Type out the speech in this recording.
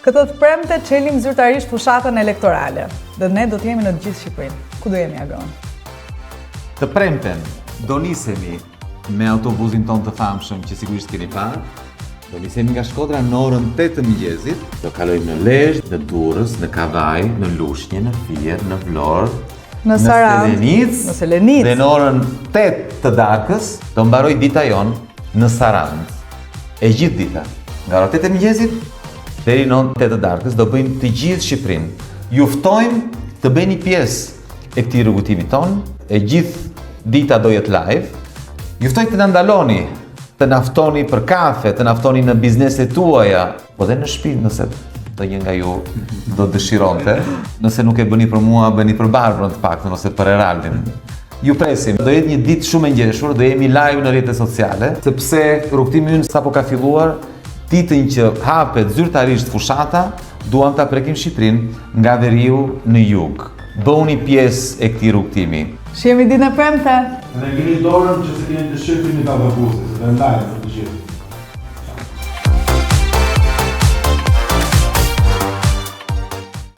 Këtë të premte çelim zyrtarisht fushatën elektorale dhe ne do të jemi në të gjithë Shqipërinë. Ku do jemi Agron? Të premten do nisemi me autobusin ton të famshëm që sigurisht keni parë. Do nisemi nga Shkodra në orën 8 të mëngjesit. Do kalojmë në Lezhë, në Durrës, në Kavaj, në Lushnjë, në Fier, në Vlorë, në Selenicë, dhe në orën 8 të darkës do mbaroj dita jon në Sarandë. E gjithë dita, nga ora 8 e mëngjesit deri në 8 të darkës do bëjmë të gjithë Shqipërinë. Ju ftojmë të bëni pjesë e këtij rrugëtimi ton. E gjithë dita do jetë live. Ju ftoj të na ndaloni, të na ftoni për kafe, të na ftoni në bizneset tuaja, po dhe në shtëpi nëse ndonjë nga ju do dëshironte. Nëse nuk e bëni për mua, bëni për Barbrën të paktën ose për Eraldin. Ju presim. Do jetë një ditë shumë e ngjeshur, do jemi live në rrjetet sociale, sepse rrugtimi ynë sapo ka filluar. Ditën që hapet zyrtarisht fushata, duam ta prekim Shqipërinë nga veriu në jug. Bëuni pjesë e këtij rrugtimi. Shihemi ditën e premte. Dhe ngrini dorën që se keni dëshirë të një autobusit, dhe live.